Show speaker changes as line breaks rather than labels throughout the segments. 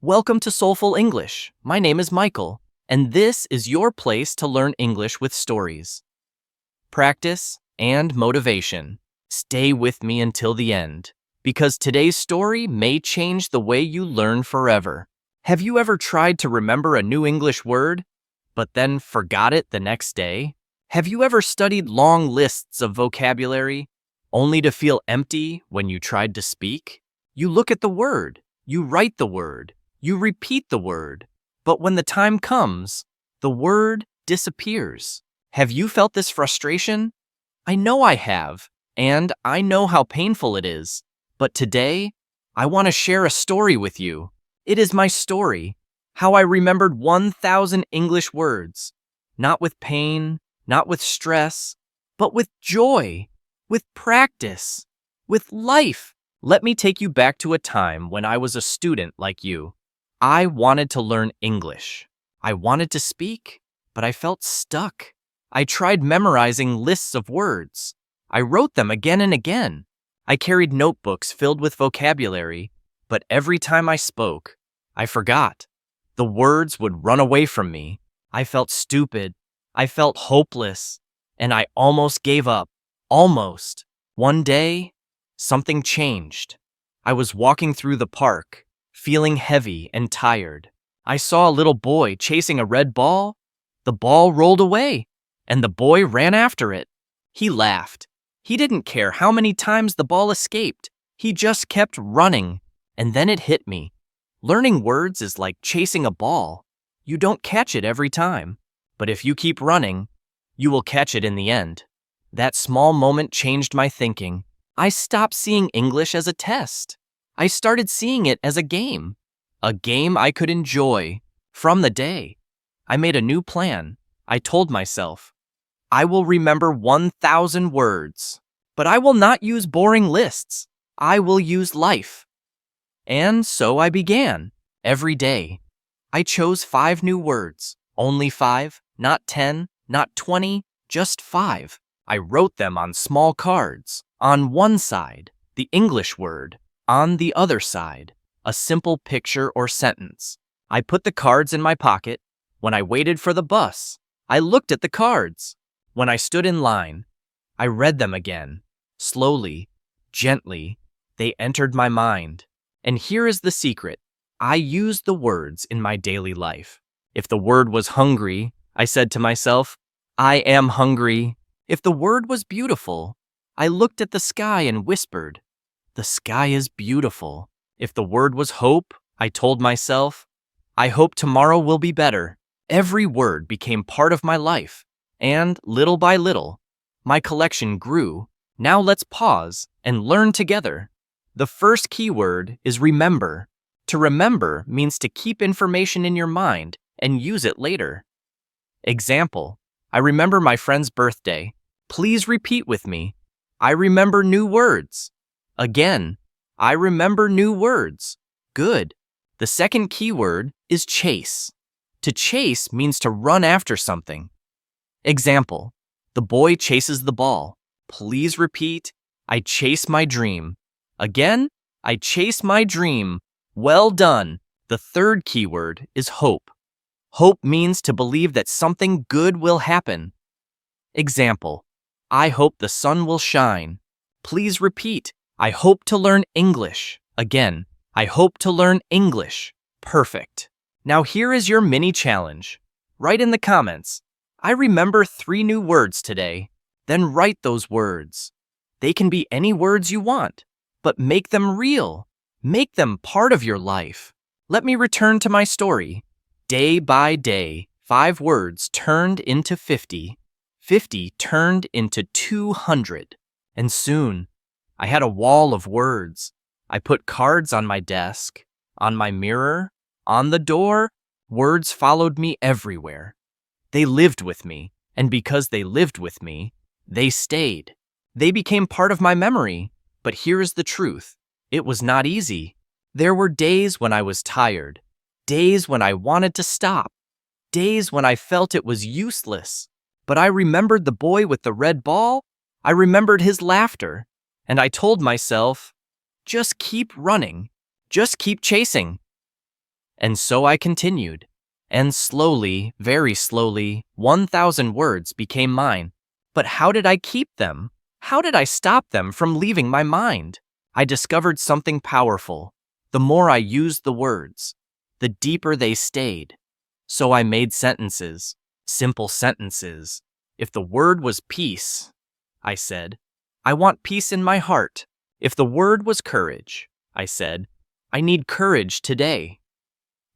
Welcome to Soulful English. My name is Michael, and this is your place to learn English with stories, practice, and motivation. Stay with me until the end, because today's story may change the way you learn forever. Have you ever tried to remember a new English word, but then forgot it the next day? Have you ever studied long lists of vocabulary, only to feel empty when you tried to speak? You look at the word, you write the word, you repeat the word, but when the time comes, the word disappears. Have you felt this frustration? I know I have, and I know how painful it is. But today, I want to share a story with you. It is my story, how I remembered 1,000 English words, not with pain, not with stress, but with joy, with practice, with life. Let me take you back to a time when I was a student like you. I wanted to learn English. I wanted to speak, but I felt stuck. I tried memorizing lists of words. I wrote them again and again. I carried notebooks filled with vocabulary, but every time I spoke, I forgot. The words would run away from me. I felt stupid. I felt hopeless, and I almost gave up. Almost. One day, something changed. I was walking through the park, feeling heavy and tired. I saw a little boy chasing a red ball. The ball rolled away, and the boy ran after it. He laughed. He didn't care how many times the ball escaped. He just kept running, and then it hit me. Learning words is like chasing a ball. You don't catch it every time, but if you keep running, you will catch it in the end. That small moment changed my thinking. I stopped seeing English as a test. I started seeing it as a game I could enjoy. From the day, I made a new plan. I told myself, I will remember 1,000 words, but I will not use boring lists. I will use life. And so I began. Every day, I chose 5 new words. Only 5, not 10, not 20, just 5. I wrote them on small cards. On one side, the English word. On the other side, a simple picture or sentence. I put the cards in my pocket. When I waited for the bus, I looked at the cards. When I stood in line, I read them again. Slowly, gently, they entered my mind. And here is the secret. I used the words in my daily life. If the word was hungry, I said to myself, I am hungry. If the word was beautiful, I looked at the sky and whispered, the sky is beautiful. If the word was hope, I told myself, I hope tomorrow will be better. Every word became part of my life, and little by little, my collection grew. Now let's pause and learn together. The first key word is remember. To remember means to keep information in your mind and use it later. Example, I remember my friend's birthday. Please repeat with me. I remember new words. Again, I remember new words. Good. The second keyword is chase. To chase means to run after something. Example, the boy chases the ball. Please repeat, I chase my dream. Again, I chase my dream. Well done. The third keyword is hope. Hope means to believe that something good will happen. Example, I hope the sun will shine. Please repeat, I hope to learn English. Again, I hope to learn English. Perfect. Now here is your mini challenge. Write in the comments, I remember 3 new words today. Then write those words. They can be any words you want, but make them real. Make them part of your life. Let me return to my story. Day by day, 5 words turned into 50. 50 turned into 200. And soon, I had a wall of words. I put cards on my desk, on my mirror, on the door. Words followed me everywhere. They lived with me, and because they lived with me, they stayed. They became part of my memory. But here is the truth. It was not easy. There were days when I was tired, days when I wanted to stop, days when I felt it was useless. But I remembered the boy with the red ball. I remembered his laughter. And I told myself, just keep running. Just keep chasing. And so I continued. And slowly, very slowly, 1,000 words became mine. But how did I keep them? How did I stop them from leaving my mind? I discovered something powerful. The more I used the words, the deeper they stayed. So I made sentences, simple sentences. If the word was peace, I said, I want peace in my heart. If the word was courage, I said, I need courage today.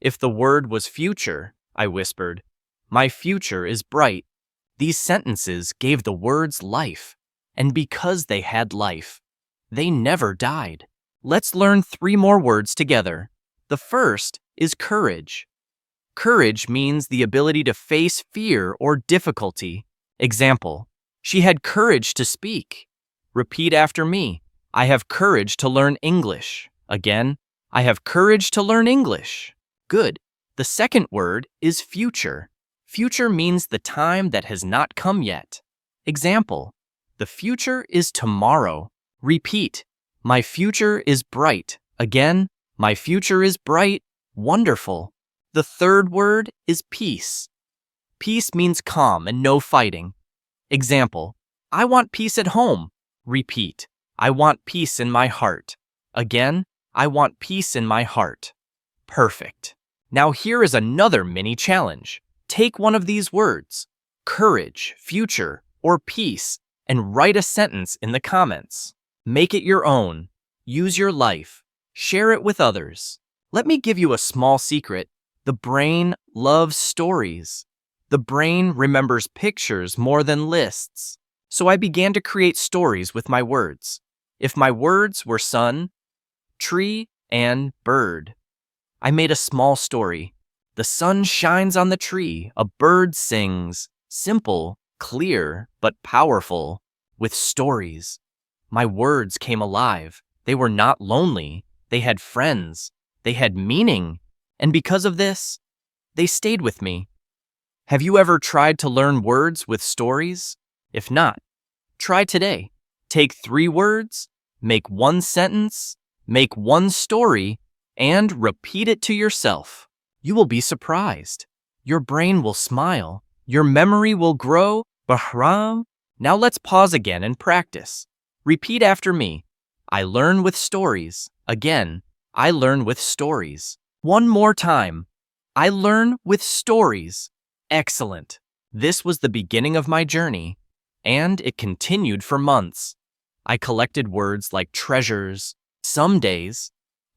If the word was future, I whispered, my future is bright. These sentences gave the words life, and because they had life, they never died. Let's learn 3 more words together. The first is courage. Courage means the ability to face fear or difficulty. Example, she had courage to speak. Repeat after me. I have courage to learn English. Again, I have courage to learn English. Good. The second word is future. Future means the time that has not come yet. Example, the future is tomorrow. Repeat, my future is bright. Again, my future is bright. Wonderful. The third word is peace. Peace means calm and no fighting. Example, I want peace at home. Repeat, I want peace in my heart. Again, I want peace in my heart. Perfect. Now here is another mini challenge. Take one of these words, courage, future, or peace, and write a sentence in the comments. Make it your own. Use your life. Share it with others. Let me give you a small secret. The brain loves stories. The brain remembers pictures more than lists. So I began to create stories with my words. If my words were sun, tree, and bird, I made a small story. The sun shines on the tree, a bird sings, simple, clear, but powerful, with stories. My words came alive. They were not lonely. They had friends. They had meaning. And because of this, they stayed with me. Have you ever tried to learn words with stories? If not, try today. Take 3 words, make 1 sentence, make 1 story, and repeat it to yourself. You will be surprised. Your brain will smile. Your memory will grow. Bahram. Now let's pause again and practice. Repeat after me. I learn with stories. Again, I learn with stories. One more time. I learn with stories. Excellent. This was the beginning of my journey, and it continued for months. I collected words like treasures. Some days,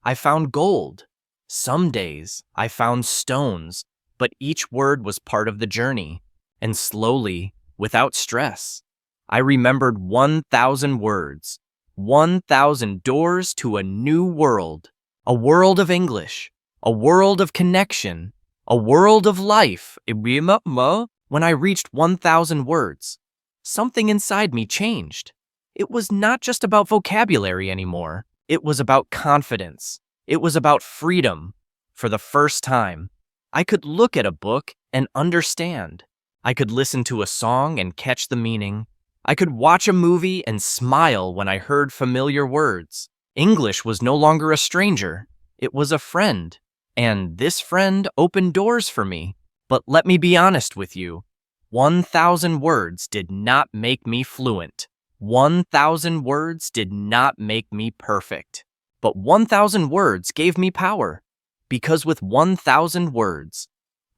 I found gold. Some days, I found stones, but each word was part of the journey. And slowly, without stress, I remembered 1,000 words, 1,000 doors to a new world, a world of English, a world of connection, a world of life. When I reached 1,000 words, something inside me changed. It was not just about vocabulary anymore. It was about confidence. It was about freedom. For the first time, I could look at a book and understand. I could listen to a song and catch the meaning. I could watch a movie and smile when I heard familiar words. English was no longer a stranger. It was a friend. And this friend opened doors for me. But let me be honest with you. 1,000 words did not make me fluent. 1,000 words did not make me perfect. But 1,000 words gave me power. Because with 1,000 words,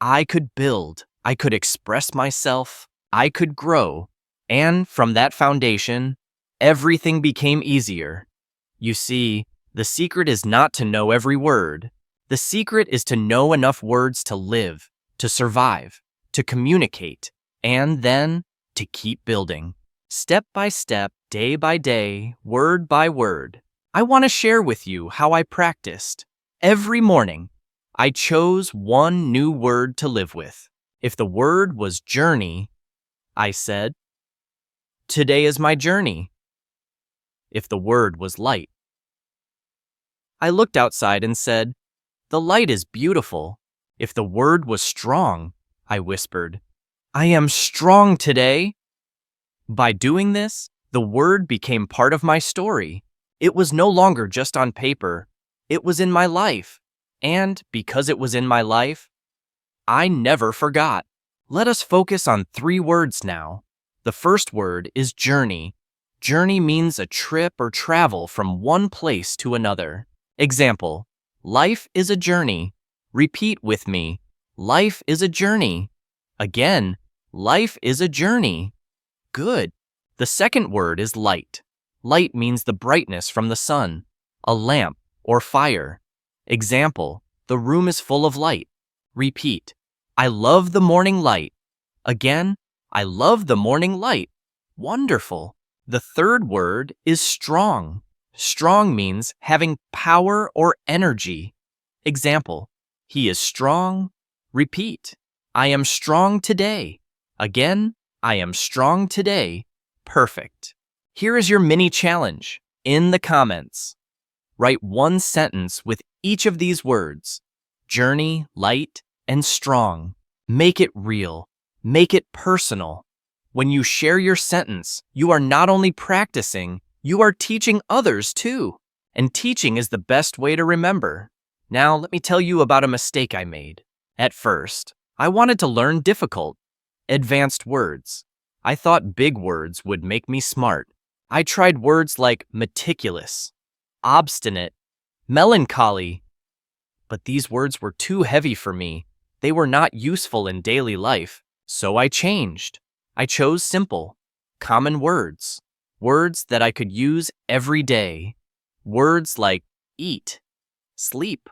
I could build, I could express myself, I could grow. And from that foundation, everything became easier. You see, the secret is not to know every word. The secret is to know enough words to live, to survive, to communicate, and then to keep building. Step by step, day by day, word by word. I want to share with you how I practiced. Every morning, I chose 1 new word to live with. If the word was journey, I said, today is my journey. If the word was light, I looked outside and said, the light is beautiful. If the word was strong, I whispered, I am strong today. By doing this, the word became part of my story. It was no longer just on paper. It was in my life. And because it was in my life, I never forgot. Let us focus on 3 words now. The first word is journey. Journey means a trip or travel from one place to another. Example, life is a journey. Repeat with me. Life is a journey. Again, life is a journey. Good. The second word is light. Light means the brightness from the sun, a lamp or fire. Example, the room is full of light. Repeat, I love the morning light. Again, I love the morning light. Wonderful. The third word is strong. Strong means having power or energy. Example, he is strong. Repeat, I am strong today. Again, I am strong today. Perfect. Here is your mini challenge. In the comments, write one sentence with each of these words: journey, light, and strong. Make it real. Make it personal. When you share your sentence, you are not only practicing, you are teaching others too. And teaching is the best way to remember. Now, let me tell you about a mistake I made. At first, I wanted to learn difficult, advanced words. I thought big words would make me smart. I tried words like meticulous, obstinate, melancholy. But these words were too heavy for me. They were not useful in daily life, so I changed. I chose simple, common words. Words that I could use every day. Words like eat, sleep,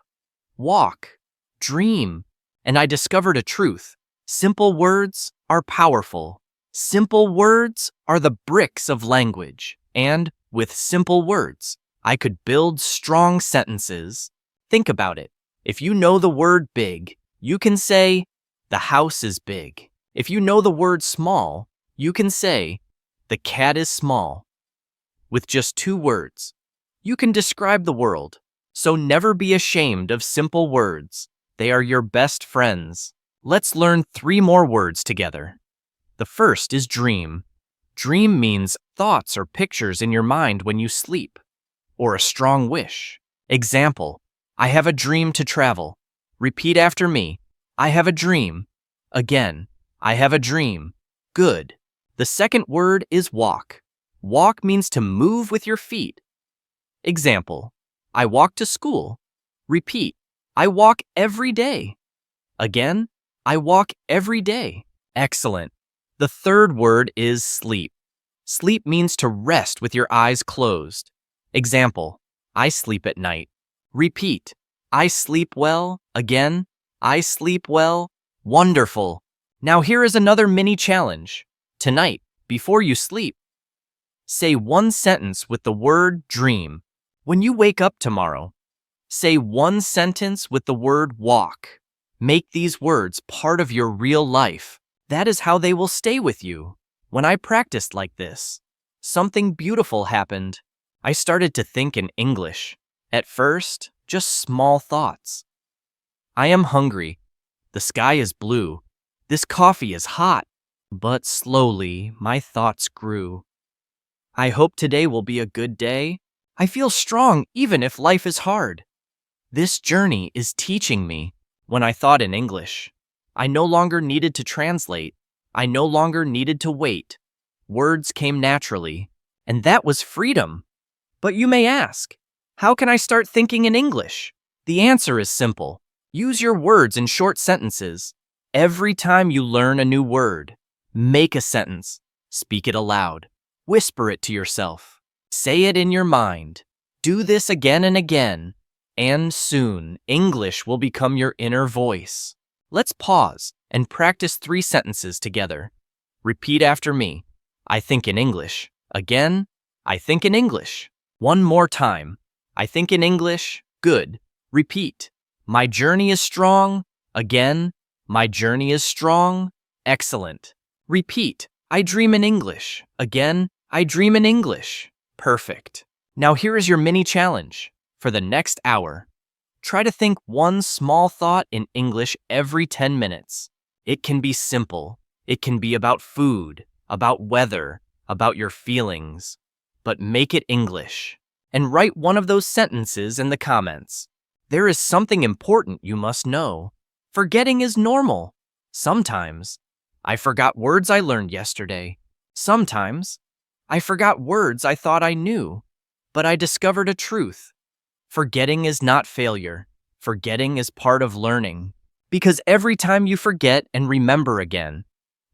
walk, dream. And I discovered a truth. Simple words are powerful. Simple words are the bricks of language. And with simple words, I could build strong sentences. Think about it. If you know the word big, you can say, the house is big. If you know the word small, you can say, the cat is small. With just 2 words, you can describe the world. So never be ashamed of simple words. They are your best friends. Let's learn 3 more words together. The first is dream. Dream means thoughts or pictures in your mind when you sleep, or a strong wish. Example, I have a dream to travel. Repeat after me. I have a dream. Again, I have a dream. Good. The second word is walk. Walk means to move with your feet. Example, I walk to school. Repeat, I walk every day. Again, I walk every day. Excellent. The third word is sleep. Sleep means to rest with your eyes closed. Example, I sleep at night. Repeat, I sleep well. Again, I sleep well. Wonderful. Now here is another mini challenge. Tonight, before you sleep, say one sentence with the word dream. When you wake up tomorrow, say one sentence with the word walk. Make these words part of your real life. That is how they will stay with you. When I practiced like this, something beautiful happened. I started to think in English. At first, just small thoughts. I am hungry. The sky is blue. This coffee is hot. But slowly, my thoughts grew. I hope today will be a good day. I feel strong even if life is hard. This journey is teaching me. When I thought in English, I no longer needed to translate. I no longer needed to wait. Words came naturally, and that was freedom. But you may ask, how can I start thinking in English? The answer is simple. Use your words in short sentences. Every time you learn a new word, make a sentence. Speak it aloud. Whisper it to yourself. Say it in your mind. Do this again and again. And soon, English will become your inner voice. Let's pause and practice 3 sentences together. Repeat after me. I think in English. Again, I think in English. One more time. I think in English. Good. Repeat. My journey is strong. Again, my journey is strong. Excellent. Repeat. I dream in English. Again, I dream in English. Perfect. Now here is your mini challenge. For the next hour, try to think one small thought in English every 10 minutes. It can be simple. It can be about food, about weather, about your feelings. But make it English. And write one of those sentences in the comments. There is something important you must know. Forgetting is normal. Sometimes, I forgot words I learned yesterday. Sometimes, I forgot words I thought I knew. But I discovered a truth. Forgetting is not failure. Forgetting is part of learning. Because every time you forget and remember again,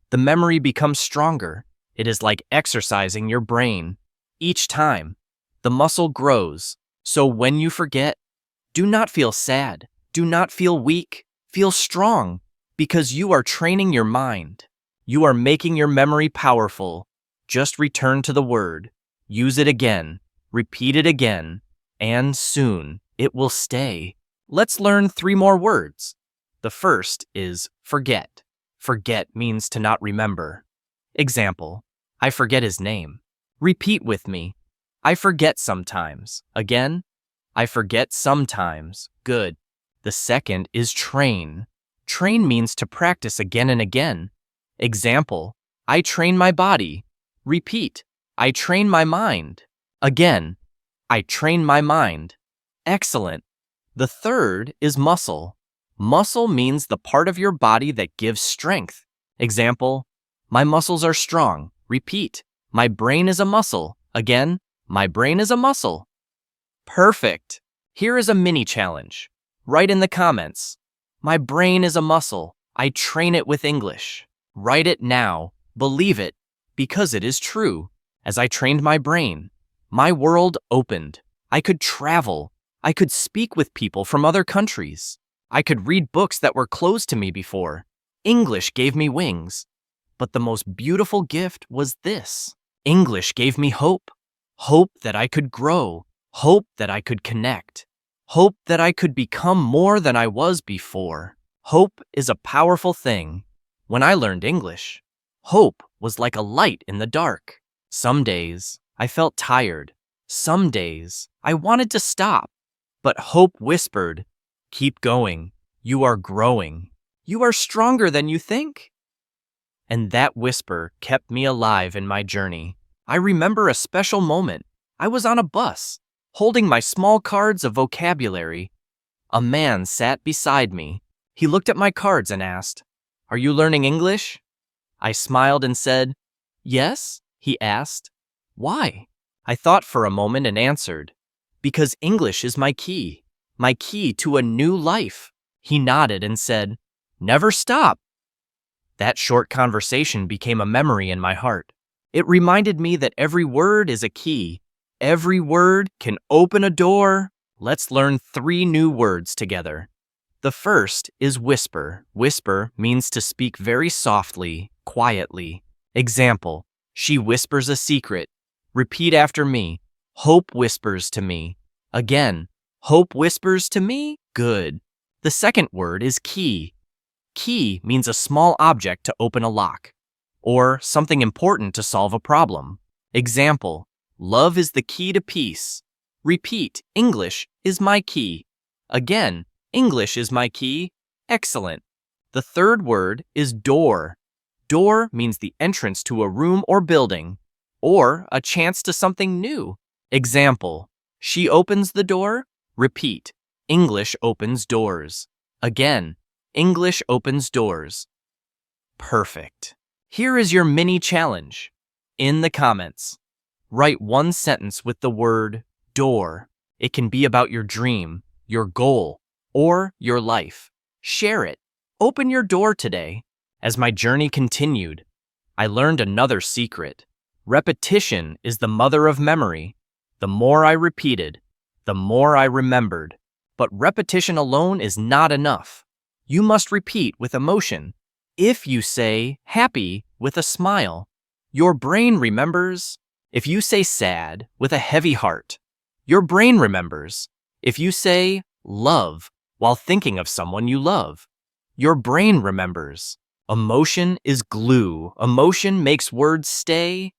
the memory becomes stronger. It is like exercising your brain. Each time, the muscle grows. So when you forget, do not feel sad. Do not feel weak. Feel strong, because you are training your mind. You are making your memory powerful. Just return to the word. Use it again. Repeat it again. And soon, it will stay. Let's learn 3 more words. The first is forget. Forget means to not remember. Example, I forget his name. Repeat with me. I forget sometimes. Again, I forget sometimes. Good. The second is train. Train means to practice again and again. Example, I train my body. Repeat, I train my mind. Again, I train my mind. Excellent. The third is muscle. Muscle means the part of your body that gives strength. Example, my muscles are strong. Repeat, my brain is a muscle. Again, my brain is a muscle. Perfect. Here is a mini challenge. Write in the comments. My brain is a muscle. I train it with English. Write it now. Believe it, because it is true. As I trained my brain, my world opened. I could travel. I could speak with people from other countries. I could read books that were closed to me before. English gave me wings. But the most beautiful gift was this. English gave me hope. Hope that I could grow. Hope that I could connect. Hope that I could become more than I was before. Hope is a powerful thing. When I learned English, hope was like a light in the dark. Some days, I felt tired. Some days, I wanted to stop. But hope whispered, keep going. You are growing. You are stronger than you think. And that whisper kept me alive in my journey. I remember a special moment. I was on a bus, holding my small cards of vocabulary. A man sat beside me. He looked at my cards and asked, "Are you learning English?" I smiled and said, "Yes." He asked, "Why?" I thought for a moment and answered, "Because English is my key to a new life." He nodded and said, "Never stop." That short conversation became a memory in my heart. It reminded me that every word is a key. Every word can open a door. Let's learn 3 new words together. The first is whisper. Whisper means to speak very softly, quietly. Example, she whispers a secret. Repeat after me. Hope whispers to me. Again, hope whispers to me. Good. The second word is key. Key means a small object to open a lock, or something important to solve a problem. Example, love is the key to peace. Repeat, English is my key. Again, English is my key. Excellent. The third word is door. Door means the entrance to a room or building, or a chance to something new. Example, she opens the door. Repeat, English opens doors. Again, English opens doors. Perfect. Here is your mini challenge. In the comments, write 1 sentence with the word door. It can be about your dream, your goal, or your life. Share it. Open your door today. As my journey continued, I learned another secret. Repetition is the mother of memory. The more I repeated, the more I remembered. But repetition alone is not enough. You must repeat with emotion. If you say happy with a smile, your brain remembers. If you say sad with a heavy heart, your brain remembers. If you say love while thinking of someone you love, your brain remembers. Emotion is glue. Emotion makes words stay.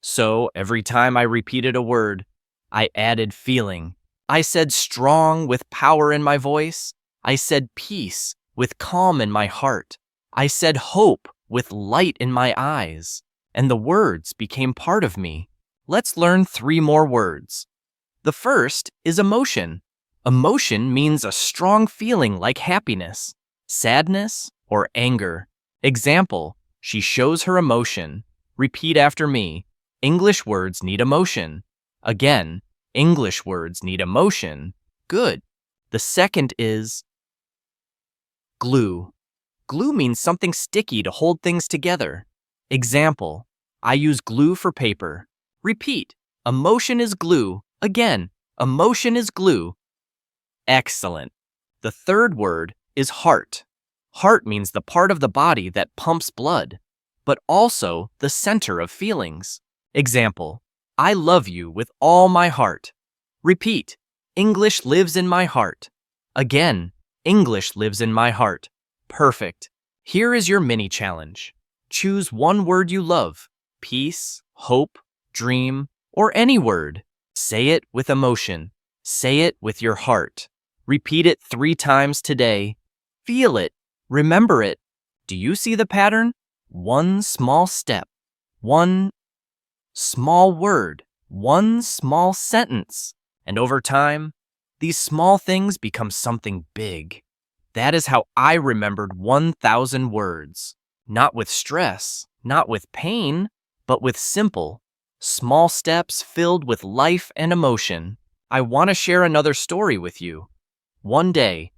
So every time I repeated a word, I added feeling. I said strong with power in my voice. I said peace with calm in my heart. I said hope with light in my eyes. And the words became part of me. Let's learn 3 more words. The first is emotion. Emotion means a strong feeling like happiness, sadness, or anger. Example, she shows her emotion. Repeat after me. English words need emotion. Again, English words need emotion. Good. The second is glue. Glue means something sticky to hold things together. Example, I use glue for paper. Repeat, emotion is glue. Again, emotion is glue. Excellent. The third word is heart. Heart means the part of the body that pumps blood, but also the center of feelings. Example, I love you with all my heart. Repeat, English lives in my heart. Again, English lives in my heart. Perfect. Here is your mini challenge. Choose one word you love, peace, hope, dream, or any word. Say it with emotion. Say it with your heart. Repeat it 3 times today. Feel it. Remember it. Do you see the pattern? One small step. One small word. One small sentence. And over time, these small things become something big. That is how I remembered 1,000 words. Not with stress, not with pain, but with simple, small steps filled with life and emotion. I want to share another story with you. One day,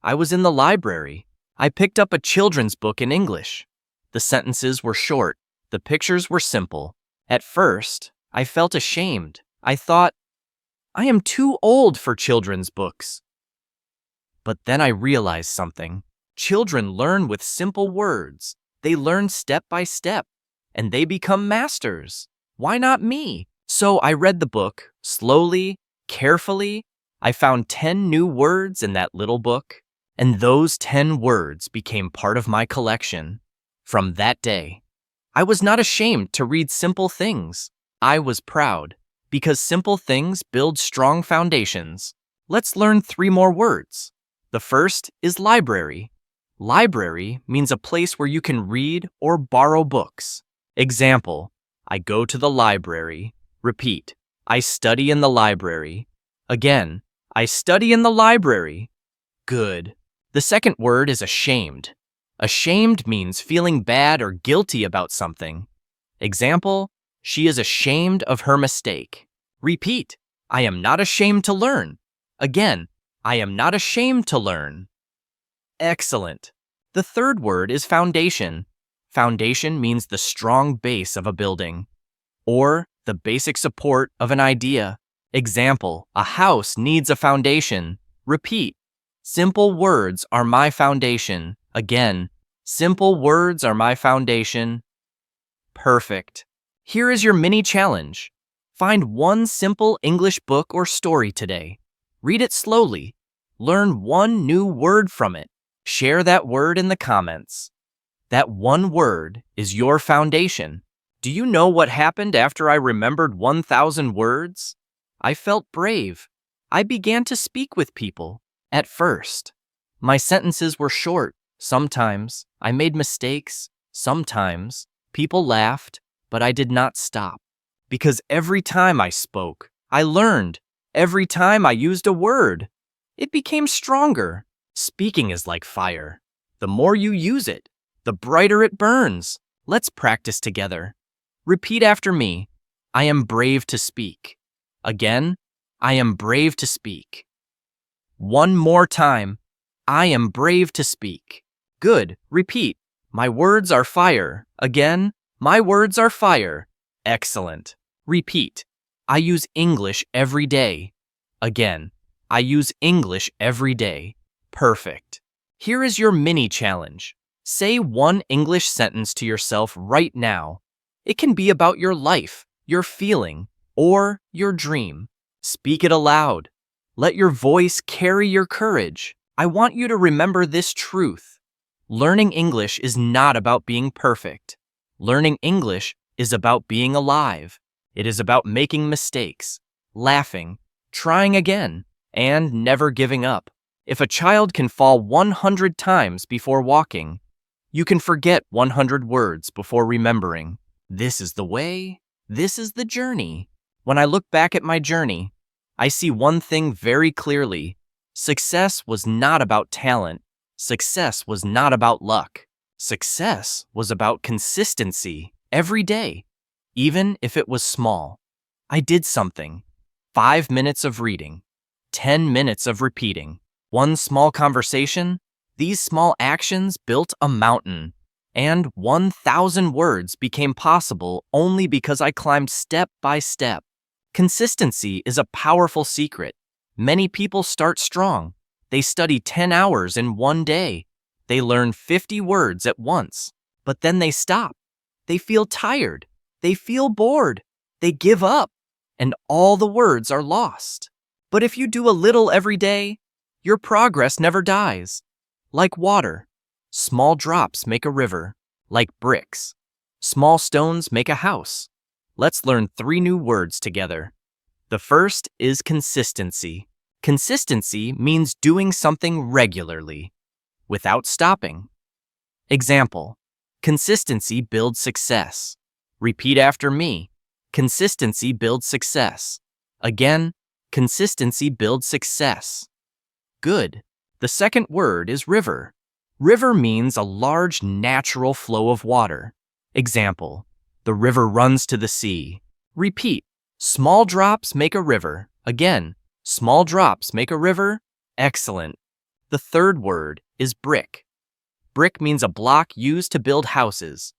I was in the library. I picked up a children's book in English. The sentences were short. The pictures were simple. At first, I felt ashamed. I thought, I am too old for children's books. But then I realized something. Children learn with simple words. They learn step by step, and they become masters. Why not me? So I read the book, slowly, carefully. I found 10 new words in that little book, and those 10 words became part of my collection. From that day, I was not ashamed to read simple things. I was proud, because simple things build strong foundations. Let's learn 3 more words. The first is library. Library means a place where you can read or borrow books. Example, I go to the library. Repeat, I study in the library. Again, I study in the library. Good. The second word is ashamed. Ashamed means feeling bad or guilty about something. Example, she is ashamed of her mistake. Repeat, I am not ashamed to learn. Again, I am not ashamed to learn. Excellent. The third word is foundation. Foundation means the strong base of a building, or the basic support of an idea. Example, a house needs a foundation. Repeat, simple words are my foundation. Again, simple words are my foundation. Perfect. Here is your mini challenge. Find one simple English book or story today. Read it slowly. Learn one new word from it. Share that word in the comments. That one word is your foundation. Do you know what happened after I remembered 1,000 words? I felt brave. I began to speak with people. At first, my sentences were short. Sometimes I made mistakes. Sometimes people laughed, but I did not stop. Because every time I spoke, I learned. Every time I used a word, it became stronger. Speaking is like fire. The more you use it, the brighter it burns. Let's practice together. Repeat after me. I am brave to speak. Again, I am brave to speak. One more time. I am brave to speak. Good. Repeat. My words are fire. Again, my words are fire. Excellent. Repeat. I use English every day. Again, I use English every day. Perfect. Here is your mini challenge. Say one English sentence to yourself right now. It can be about your life, your feeling, or your dream. Speak it aloud. Let your voice carry your courage. I want you to remember this truth. Learning English is not about being perfect. Learning English is about being alive. It is about making mistakes, laughing, trying again, and never giving up. If a child can fall 100 times before walking, you can forget 100 words before remembering. This is the way. This is the journey. When I look back at my journey, I see one thing very clearly. Success was not about talent. Success was not about luck. Success was about consistency every day, even if it was small. I did something. 5 minutes of reading, 10 minutes of repeating, one small conversation. These small actions built a mountain, and 1,000 words became possible only because I climbed step by step. Consistency is a powerful secret. Many people start strong. They study 10 hours in one day. They learn 50 words at once, but then they stop. They feel tired. They feel bored. They give up, and all the words are lost. But if you do a little every day, your progress never dies. Like water, small drops make a river. Like bricks, small stones make a house. Let's learn 3 new words together. The first is consistency. Consistency means doing something regularly, without stopping. Example: consistency builds success. Repeat after me. Consistency builds success. Again, consistency builds success. Good. The second word is river. River means a large natural flow of water. Example: the river runs to the sea. Repeat. Small drops make a river. Again, small drops make a river. Excellent. The third word is brick. Brick means a block used to build houses.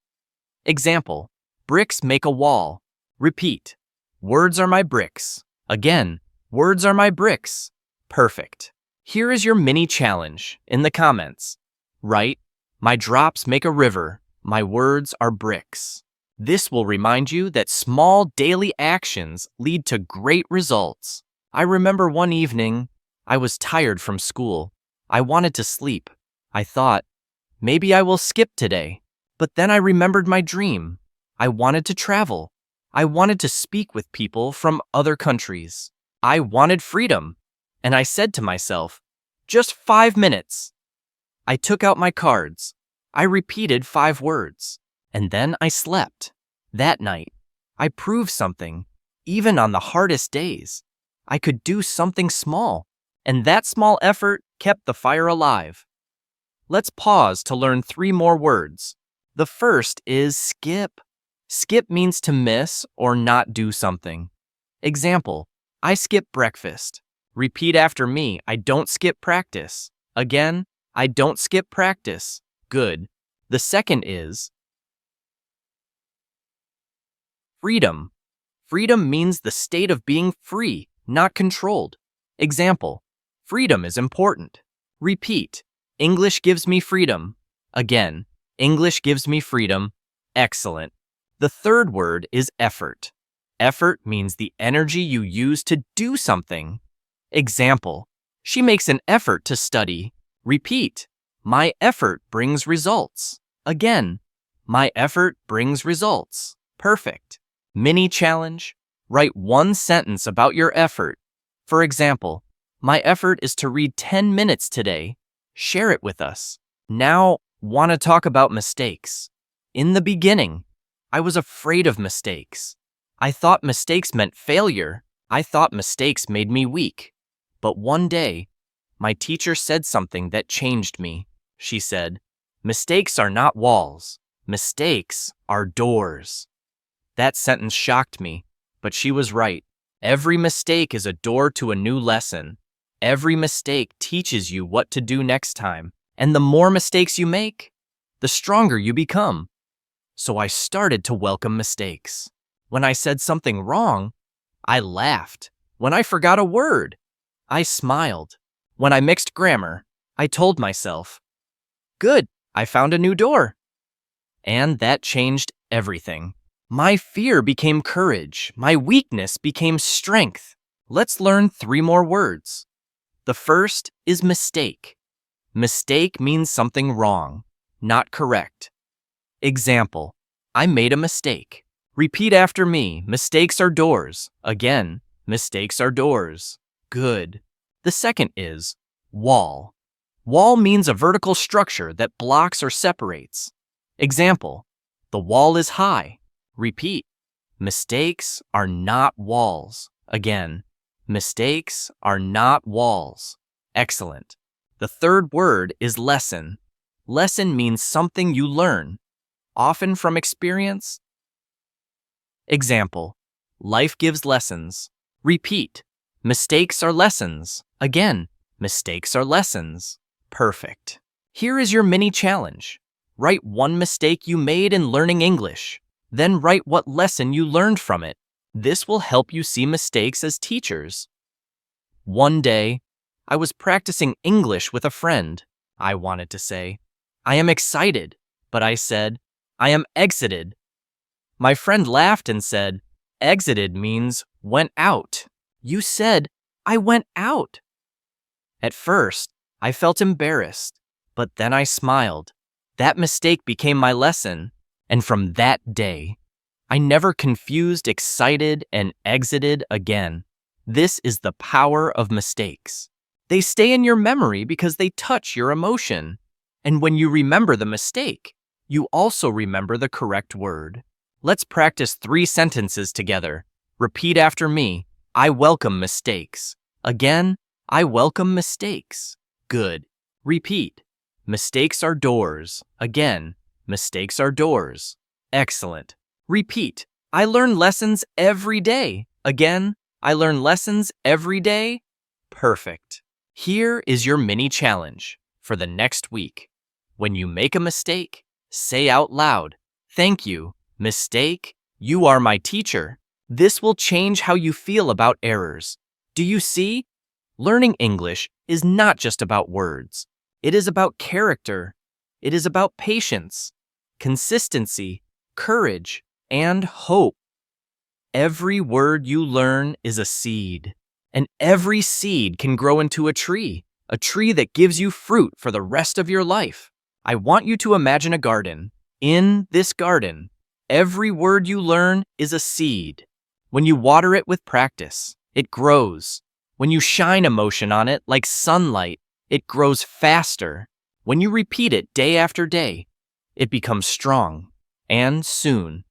Example: bricks make a wall. Repeat. Words are my bricks. Again, words are my bricks. Perfect. Here is your mini challenge in the comments. Write, my drops make a river, my words are bricks. This will remind you that small daily actions lead to great results. I remember one evening, I was tired from school. I wanted to sleep. I thought, maybe I will skip today. But then I remembered my dream. I wanted to travel. I wanted to speak with people from other countries. I wanted freedom. And I said to myself, just 5 minutes. I took out my cards. I repeated 5 words. And then I slept. That night, I proved something. Even on the hardest days, I could do something small. And that small effort kept the fire alive. Let's pause to learn 3 more words. The first is skip. Skip means to miss or not do something. Example: I skip breakfast. Repeat after me. I don't skip practice. Again, I don't skip practice. Good. The second is freedom. Freedom means the state of being free, not controlled. Example: freedom is important. Repeat. English gives me freedom. Again, English gives me freedom. Excellent. The third word is effort. Effort means the energy you use to do something. Example: she makes an effort to study. Repeat. My effort brings results. Again, my effort brings results. Perfect. Mini challenge. Write 1 sentence about your effort. For example, my effort is to read 10 minutes today. Share it with us. Now, want to talk about mistakes. In the beginning, I was afraid of mistakes. I thought mistakes meant failure. I thought mistakes made me weak. But one day, my teacher said something that changed me. She said, mistakes are not walls. Mistakes are doors. That sentence shocked me, but she was right. Every mistake is a door to a new lesson. Every mistake teaches you what to do next time. And the more mistakes you make, the stronger you become. So I started to welcome mistakes. When I said something wrong, I laughed. When I forgot a word, I smiled. When I mixed grammar, I told myself, good, I found a new door. And that changed everything. My fear became courage. My weakness became strength. Let's learn 3 more words. The first is mistake. Mistake means something wrong, not correct. Example: I made a mistake. Repeat after me. Mistakes are doors. Again, mistakes are doors. Good. The second is wall. Wall means a vertical structure that blocks or separates. Example: the wall is high. Repeat. Mistakes are not walls. Again, mistakes are not walls. Excellent. The third word is lesson. Lesson means something you learn, often from experience. Example, life gives lessons. Repeat, mistakes are lessons. Again, mistakes are lessons. Perfect. Here is your mini challenge. Write one mistake you made in learning English. Then write what lesson you learned from it. This will help you see mistakes as teachers. One day, I was practicing English with a friend. I wanted to say, I am excited, but I said, I am exited. My friend laughed and said, exited means went out. You said, I went out. At first, I felt embarrassed, but then I smiled. That mistake became my lesson, and from that day, I never confused excited and exited again. This is the power of mistakes. They stay in your memory because they touch your emotion. And when you remember the mistake, you also remember the correct word. Let's practice 3 sentences together. Repeat after me. I welcome mistakes. Again, I welcome mistakes. Good. Repeat. Mistakes are doors. Again, mistakes are doors. Excellent. Repeat. I learn lessons every day. Again, I learn lessons every day. Perfect. Here is your mini challenge for the next week. When you make a mistake, say out loud, thank you, mistake, you are my teacher. This will change how you feel about errors. Do you see? Learning English is not just about words. It is about character. It is about patience, consistency, courage, and hope. Every word you learn is a seed, and every seed can grow into a tree that gives you fruit for the rest of your life. I want you to imagine a garden. In this garden, every word you learn is a seed. When you water it with practice, it grows. When you shine emotion on it like sunlight, it grows faster. When you repeat it day after day, it becomes strong. And soon,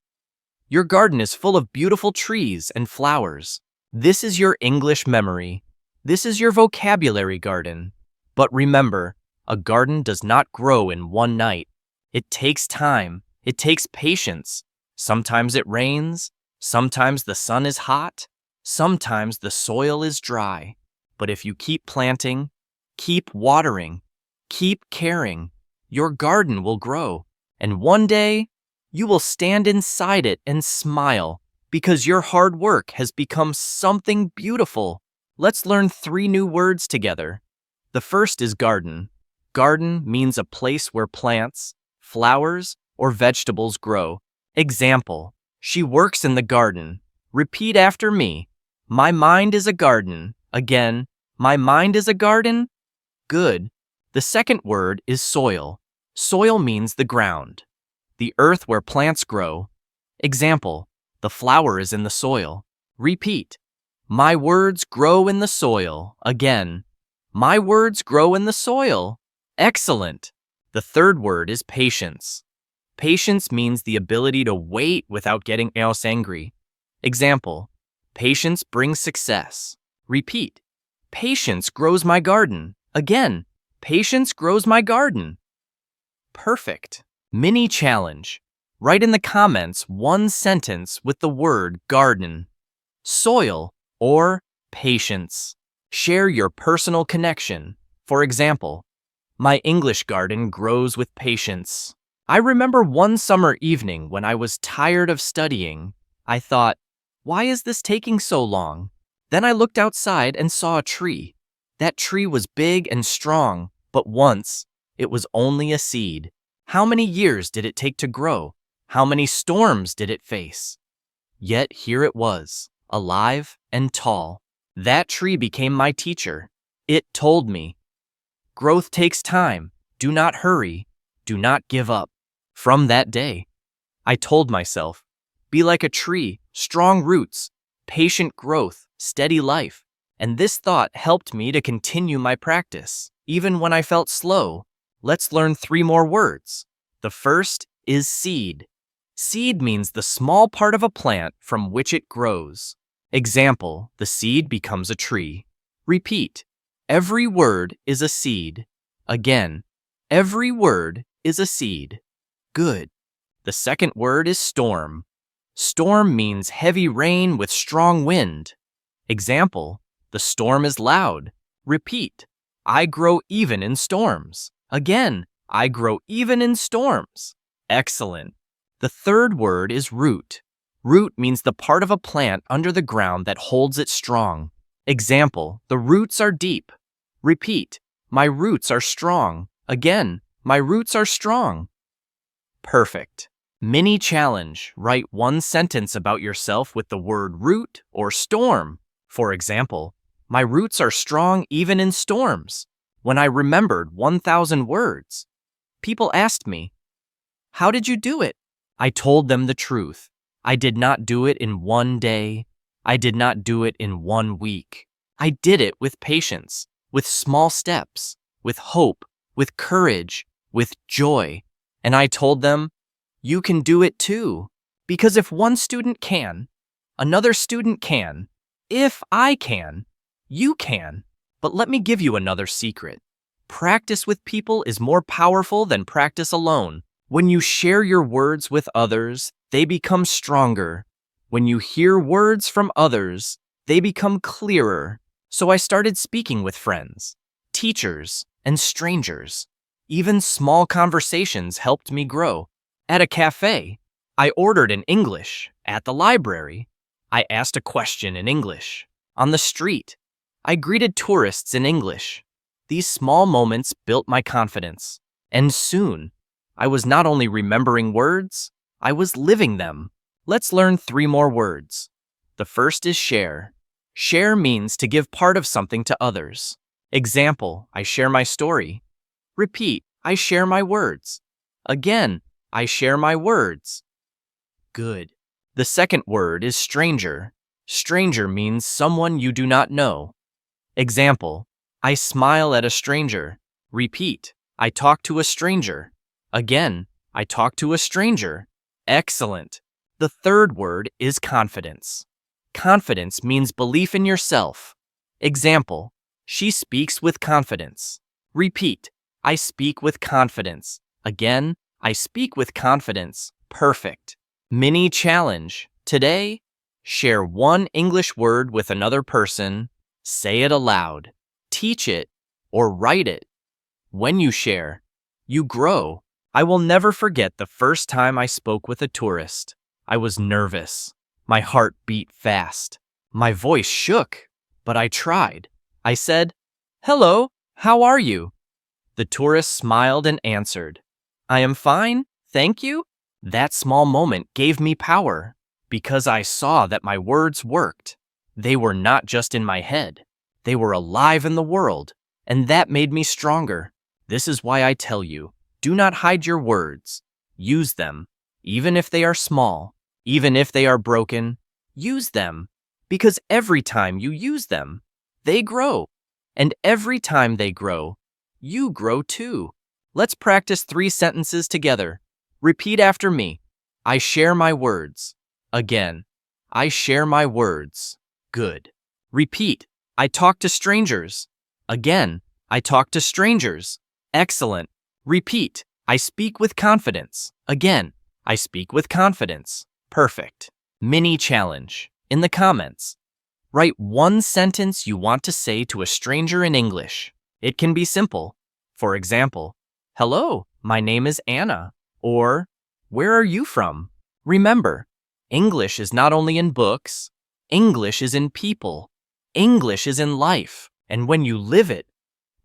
your garden is full of beautiful trees and flowers. This is your English memory. This is your vocabulary garden. But remember, a garden does not grow in one night. It takes time. It takes patience. Sometimes it rains. Sometimes the sun is hot. Sometimes the soil is dry. But if you keep planting, keep watering, keep caring, your garden will grow. And one day, you will stand inside it and smile because your hard work has become something beautiful. Let's learn 3 new words together. The first is garden. Garden means a place where plants, flowers, or vegetables grow. Example, she works in the garden. Repeat after me. My mind is a garden. Again, my mind is a garden. Good. The second word is soil. Soil means the ground, the earth where plants grow. Example, the flower is in the soil. Repeat. My words grow in the soil. Again, my words grow in the soil. Excellent. The third word is patience. Patience means the ability to wait without getting else angry. Example, patience brings success. Repeat. Patience grows my garden. Again, patience grows my garden. Perfect. Mini challenge. Write in the comments 1 sentence with the word garden, soil, or patience. Share your personal connection. For example, my English garden grows with patience. I remember one summer evening when I was tired of studying. I thought, why is this taking so long? Then I looked outside and saw a tree. That tree was big and strong, but once, it was only a seed. How many years did it take to grow? How many storms did it face? Yet here it was, alive and tall. That tree became my teacher. It told me, growth takes time. Do not hurry. Do not give up. From that day, I told myself, be like a tree, strong roots, patient growth, steady life. And this thought helped me to continue my practice, even when I felt slow. Let's learn 3 more words. The first is seed. Seed means the small part of a plant from which it grows. Example, the seed becomes a tree. Repeat. Every word is a seed. Again, every word is a seed. Good. The second word is storm. Storm means heavy rain with strong wind. Example, the storm is loud. Repeat, I grow even in storms. Again, I grow even in storms. Excellent. The third word is root. Root means the part of a plant under the ground that holds it strong. Example, the roots are deep. Repeat, my roots are strong. Again, my roots are strong. Perfect. Mini challenge. Write one sentence about yourself with the word root or storm. For example, my roots are strong even in storms. When I remembered 1,000 words, people asked me, how did you do it? I told them the truth. I did not do it in one day. I did not do it in 1 week. I did it with patience, with small steps, with hope, with courage, with joy. And I told them, you can do it too. Because if one student can, another student can. If I can, you can. But let me give you another secret. Practice with people is more powerful than practice alone. When you share your words with others, they become stronger. When you hear words from others, they become clearer. So I started speaking with friends, teachers, and strangers. Even small conversations helped me grow. At a cafe, I ordered in English. At the library, I asked a question in English. On the street, I greeted tourists in English. These small moments built my confidence. And soon, I was not only remembering words, I was living them. Let's learn 3 more words. The first is share. Share means to give part of something to others. Example, I share my story. Repeat, I share my words. Again, I share my words. Good. The second word is stranger. Stranger means someone you do not know. Example, I smile at a stranger. Repeat, I talk to a stranger. Again, I talk to a stranger. Excellent. The third word is confidence. Confidence means belief in yourself. Example, she speaks with confidence. Repeat, I speak with confidence. Again, I speak with confidence. Perfect. Mini challenge. Today, share 1 English word with another person. Say it aloud. Teach it or write it. When you share, you grow. I will never forget the first time I spoke with a tourist. I was nervous. My heart beat fast. My voice shook, but I tried. I said, "Hello, how are you?" The tourist smiled and answered, "I am fine, thank you." That small moment gave me power because I saw that my words worked. They were not just in my head. They were alive in the world, and that made me stronger. This is why I tell you, do not hide your words. Use them, even if they are small, even if they are broken. Use them, because every time you use them, they grow. And every time they grow, you grow too. Let's practice 3 sentences together. Repeat after me. I share my words. Again, I share my words. Good. Repeat. I talk to strangers. Again, I talk to strangers. Excellent. Repeat. I speak with confidence. Again, I speak with confidence. Perfect. Mini challenge. In the comments, write 1 sentence you want to say to a stranger in English. It can be simple. For example, hello, my name is Anna. Or, where are you from? Remember, English is not only in books, English is in people. English is in life. And when you live it,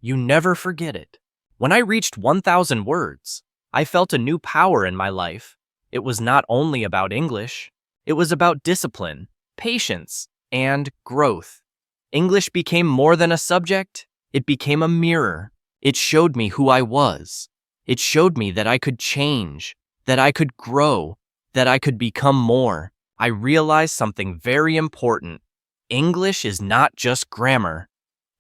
you never forget it. When I reached 1,000 words, I felt a new power in my life. It was not only about English. It was about discipline, patience, and growth. English became more than a subject. It became a mirror. It showed me who I was. It showed me that I could change, that I could grow, that I could become more. I realized something very important. English is not just grammar.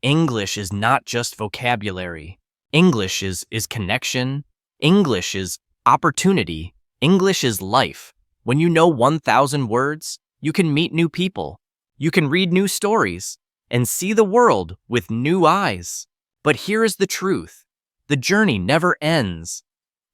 English is not just vocabulary. English is connection. English is opportunity. English is life. When you know 1,000 words, you can meet new people. You can read new stories. and see the world with new eyes. But here is the truth. The journey never ends.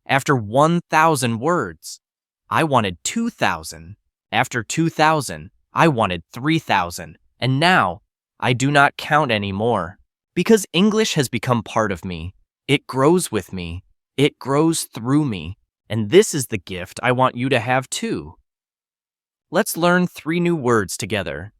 After 1,000 words, I wanted 2,000. After 2,000, I wanted 3,000. And now, I do not count anymore. Because English has become part of me. It grows with me. It grows through me. And this is the gift I want you to have too. Let's learn 3 new words together.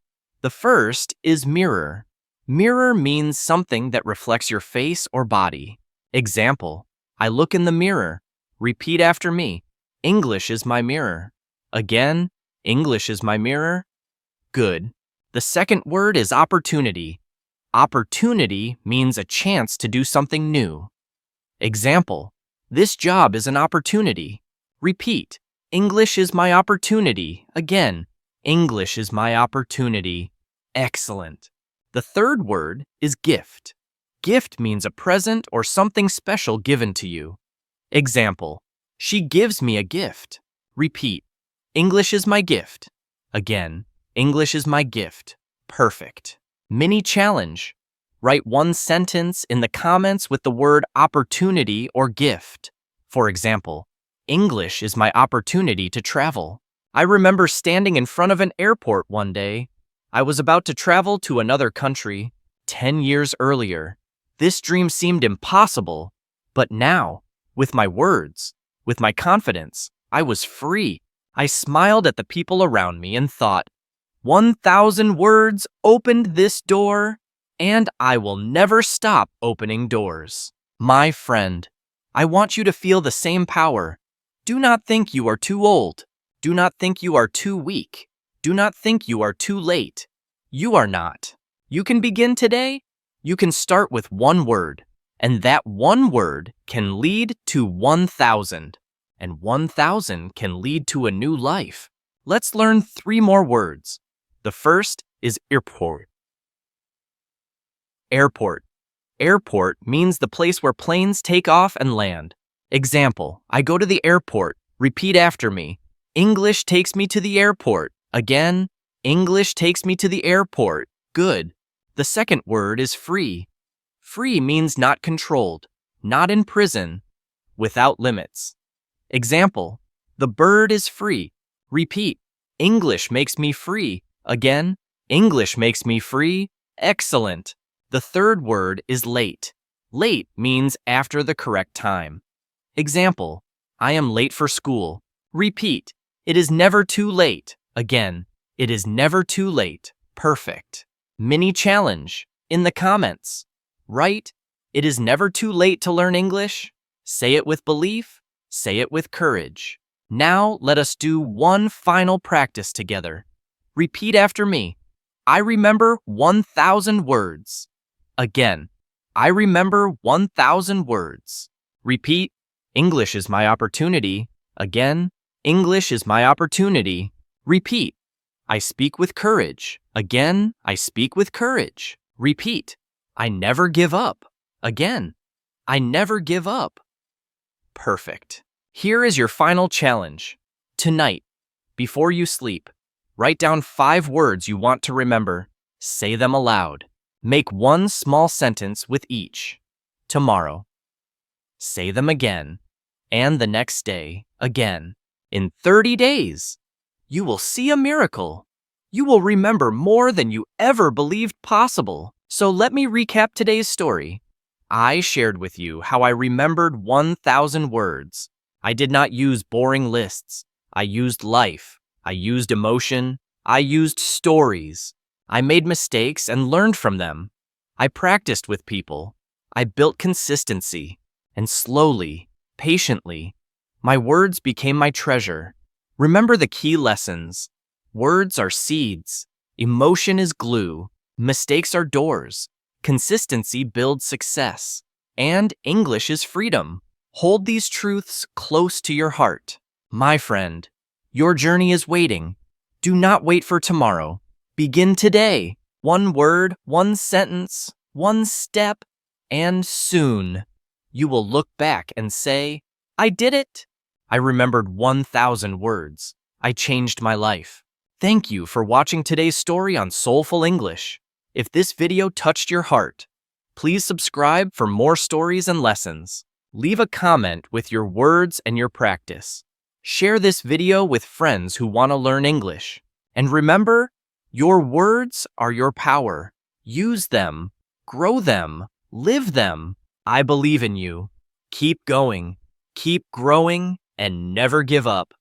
The first is mirror. Mirror means something that reflects your face or body. Example, I look in the mirror. Repeat after me. English is my mirror. Again, English is my mirror. Good. The second word is opportunity. Opportunity means a chance to do something new. Example, this job is an opportunity. Repeat, English is my opportunity. Again, English is my opportunity. Excellent. The third word is gift. Gift means a present or something special given to you. Example, she gives me a gift. Repeat, English is my gift. Again, English is my gift. Perfect. Mini challenge. Write 1 sentence in the comments with the word opportunity or gift. For example, English is my opportunity to travel. I remember standing in front of an airport one day. I was about to travel to another country 10 years earlier. This dream seemed impossible, but now, with my words, with my confidence, I was free. I smiled at the people around me and thought, 1,000 words opened this door, and I will never stop opening doors. My friend, I want you to feel the same power. Do not think you are too old. Do not think you are too weak. Do not think you are too late. You are not. You can begin today. You can start with 1 word, and that 1 word can lead to 1,000, and 1,000 can lead to a new life. Let's learn 3 more words. The first is airport. Airport. Airport means the place where planes take off and land. Example, I go to the airport. Repeat after me. English takes me to the airport. Again, English takes me to the airport. Good. The second word is free. Free means not controlled, not in prison, without limits. Example, the bird is free. Repeat, English makes me free. Again, English makes me free. Excellent. The third word is late. Late means after the correct time. Example, I am late for school. Repeat, it is never too late. Again, it is never too late. Perfect. Mini challenge in the comments. Write, it is never too late to learn English. Say it with belief. Say it with courage. Now let us do 1 final practice together. Repeat after me. I remember 1,000 words. Again, I remember 1,000 words. Repeat, English is my opportunity. Again, English is my opportunity. Repeat, I speak with courage. Again, I speak with courage. Repeat, I never give up. Again, I never give up. Perfect. Here is your final challenge. Tonight, before you sleep, write down 5 words you want to remember. Say them aloud. Make 1 small sentence with each. Tomorrow. Say them again. And the next day, again. In 30 days, you will see a miracle. You will remember more than you ever believed possible. So let me recap today's story. I shared with you how I remembered 1,000 words. I did not use boring lists. I used life. I used emotion. I used stories. I made mistakes and learned from them. I practiced with people. I built consistency. And slowly, patiently, my words became my treasure. Remember the key lessons. Words are seeds. Emotion is glue. Mistakes are doors. Consistency builds success. And English is freedom. Hold these truths close to your heart. My friend, your journey is waiting. Do not wait for tomorrow. Begin today. 1 word, 1 sentence, 1 step, and soon you will look back and say, I did it. I remembered 1,000 words. I changed my life. Thank you for watching today's story on Soulful English. If this video touched your heart, please subscribe for more stories and lessons. Leave a comment with your words and your practice. Share this video with friends who want to learn English. And remember, your words are your power. Use them, grow them, live them. I believe in you. Keep going, keep growing, and never give up.